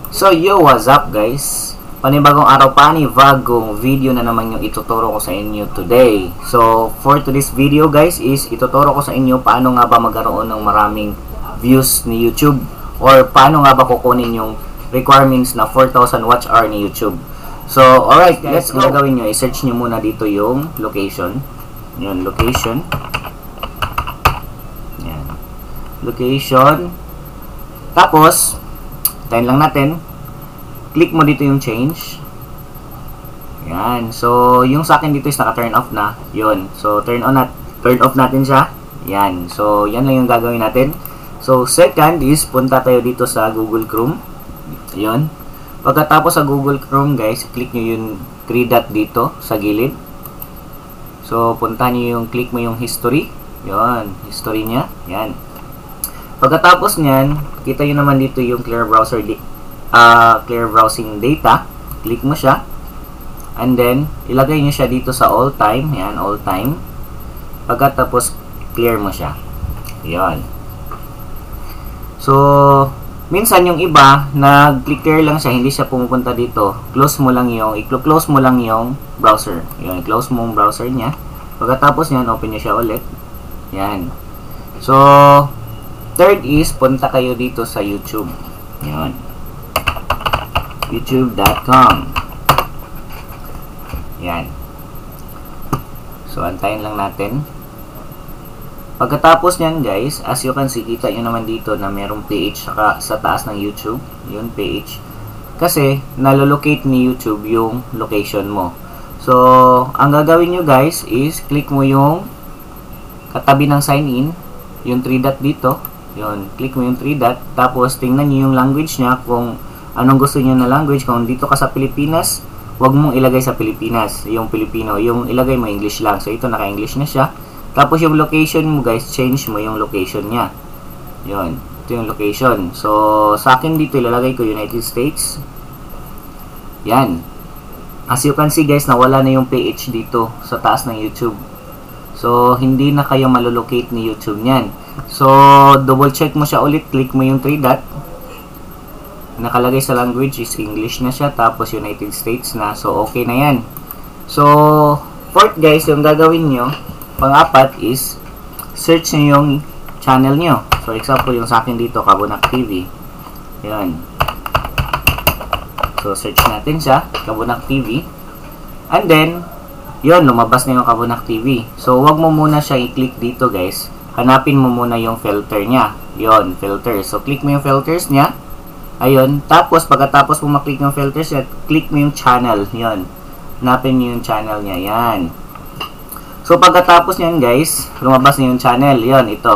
So yo, what's up guys? Panibagong araw, panibagong video na naman yung ituturo ko sa inyo today. So for today's video guys is ituturo ko sa inyo paano nga ba magkaroon ng maraming views ni YouTube, or paano nga ba kukunin yung requirements na 4,000 watch hour ni YouTube. So alright guys, ang gagawin nyo, i-search nyo muna dito yung location. Yun, location. Yan. Location. Tapos tayo lang natin, click mo dito yung change. Yan. So, yung sa akin dito is naka-turn off na. Yun. So, turn off natin siya. Yan. So, yan lang yung gagawin natin. So, second is, punta tayo dito sa Google Chrome. Yun. Pagkatapos sa Google Chrome, guys, click nyo yung 3 dot dito sa gilid. So, punta nyo yung, click mo yung history. Yun. History nya. Yan. Pagkatapos nyan, kita nyo naman dito yung clear browsing data. Click mo siya. And then, ilagay nyo siya dito sa all time. Yan, all time. Pagkatapos, clear mo siya. Yan. So, minsan yung iba, nag-clear lang siya, hindi siya pumupunta dito. Close mo lang yung, i-close mo lang yung browser. Yan, close mo yung browser niya. Pagkatapos nyan, open nyo siya ulit. Yan. So, third is, punta kayo dito sa YouTube. Yan. youtube.com. Yan. So, antayin lang natin. Pagkatapos nyan, guys, as you can see, kita nyo naman dito na merong page sa taas ng YouTube. Yun, page. Kasi, nalolocate ni YouTube yung location mo. So, ang gagawin nyo, guys, is click mo yung katabi ng sign in. Yung 3 dot dito. Yun, click mo yung 3 dot. Tapos, tingnan nyo yung language niya kung anong gusto nyo na language. Kung dito ka sa Pilipinas, wag mong ilagay sa Pilipinas yung Filipino. Yung ilagay mo English lang. So, ito naka-English na siya. Tapos, yung location mo, guys, change mo yung location niya. Yun. Ito yung location. So, sa akin dito, ilalagay ko United States. Yan. As you can see, guys, nawala na yung PH dito sa taas ng YouTube. So, hindi na kayo malolocate ni YouTube niyan. So, double check mo siya ulit. Click mo yung 3 dot. Nakalagay sa language is English na siya. Tapos United States na. So, okay na yan. So, fourth guys, yung gagawin nyo, pang-apat is, search nyo yung channel nyo. For example, yung sa akin dito, Kabunak TV. Yan. So, search natin siya. Kabunak TV. And then, yun, lumabas na yung Kabunak TV. So, wag mo muna siya i-click dito guys. Hanapin mo muna yung filter niya. Yun, filter. So, click mo yung filters niya. Ayun. Tapos, pagkatapos mo maklik yung filters niya, click mo yung channel. Yun. Hanapin niyo yung channel niya. Yan. So, pagkatapos niyan, guys, lumabas na yung channel. Yun, ito.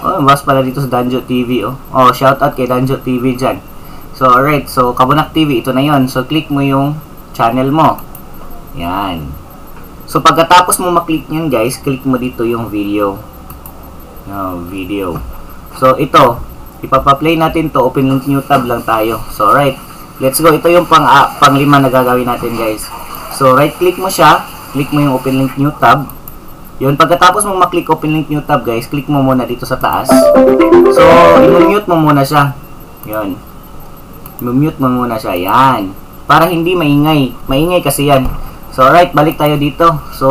Oh, lumabas pala dito sa Danjo TV, oh. Oh, shoutout kay Danjo TV dyan. So, alright. So, Kabunak TV, ito na yun. So, click mo yung channel mo. Yan. So, pagkatapos mo maklik niyan, guys, click mo dito yung video. Video. So, ito, ipapaplay natin to. Open link new tab lang tayo. So, alright. Let's go. Ito yung pang-lima na gagawin natin, guys. So, right-click mo siya. Click mo yung open link new tab. Yun. Pagkatapos mo maklik open link new tab, guys, click mo muna dito sa taas. So, i-mute mo muna siya. Yun. I-mute mo muna siya. Yan. Para hindi maingay. Maingay kasi yan. So, alright. Balik tayo dito. So,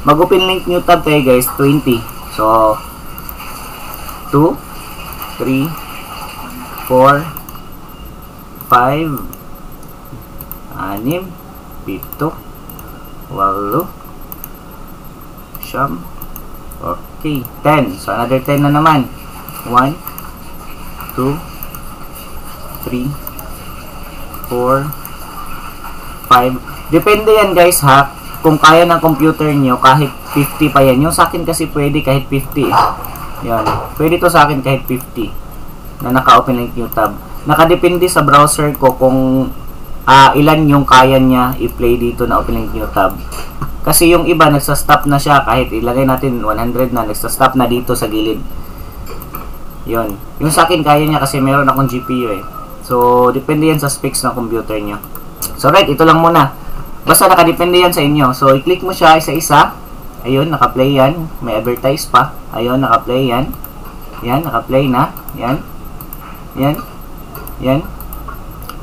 mag-open link new tab tayo, guys. 20. So, 2, 3, 4, 5, 6, 7, 8, 9, okay, 10. So, another 10 na naman. 1, 2, 3, 4, 5. Depende yan, guys, ha? Kung kaya ng computer nyo, kahit 50 pa yan. Yung sa akin kasi pwede kahit 50. Yan. Pwede to sa akin kahit 50 na naka-open link new tab. Nakadepende sa browser ko kung ilan yung kaya niya i-play dito na open link new tab. Kasi yung iba nagsa-stop na siya kahit ilagay natin 100 na, nagsa-stop na dito sa gilid. Yun. Yung sa akin kaya niya kasi meron akong GPU eh. So, depende yan sa specs ng computer niyo. So, right. Ito lang muna. Basta nakadepende yan sa inyo. So, i-click mo siya isa-isa. Ayun, naka-play yan. May advertise pa. Ayun, naka-play yan. Yan, naka-play na. Yan. Yan. Yan.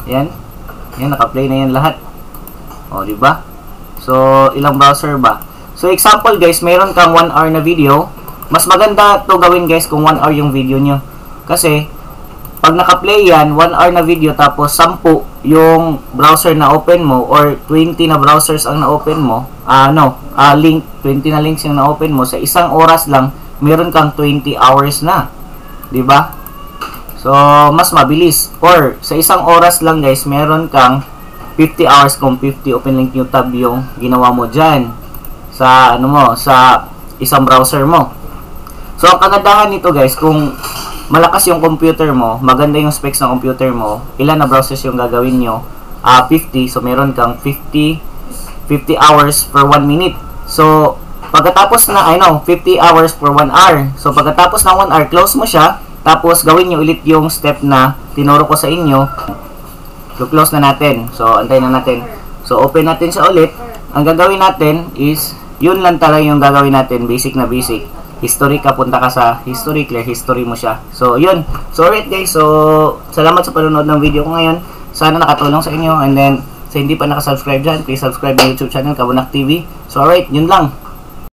Yan. Yan, naka-play na yan lahat. O, di ba? So, ilang browser ba? So, example guys, meron kang 1 hour na video. Mas maganda to gawin guys kung 1 hour yung video nyo. Kasi, pag naka-play yan, 1 hour na video, tapos 10 yung browser na open mo, or 20 na browsers ang na-open mo, link, 20 na links yung na-open mo, sa isang oras lang, meron kang 20 hours na. Di ba? So, mas mabilis. Or, sa isang oras lang guys, meron kang 50 hours kung 50 open link new tab yung ginawa mo dyan sa, sa isang browser mo. So, ang kagandahan nito guys, kung malakas yung computer mo, maganda yung specs ng computer mo, ilan na browsers yung gagawin nyo? 50. So, meron kang 50 hours per 1 minute. So, pagkatapos na, 50 hours per 1 hour. So, pagkatapos ng 1 hour, close mo siya. Tapos, gawin nyo ulit yung step na tinuro ko sa inyo. So, close na natin. So, antayin na natin. So, open natin siya ulit. Ang gagawin natin is, yun lang talaga yung gagawin natin. Basic na basic. History ka, punta ka sa history, clear history mo siya. So, yun. So, alright guys. So, salamat sa panonood ng video ko ngayon. Sana nakatulong sa inyo. And then, sa hindi pa nakasubscribe dyan, please subscribe na YouTube channel, Kabunak TV. So, alright. Yun lang.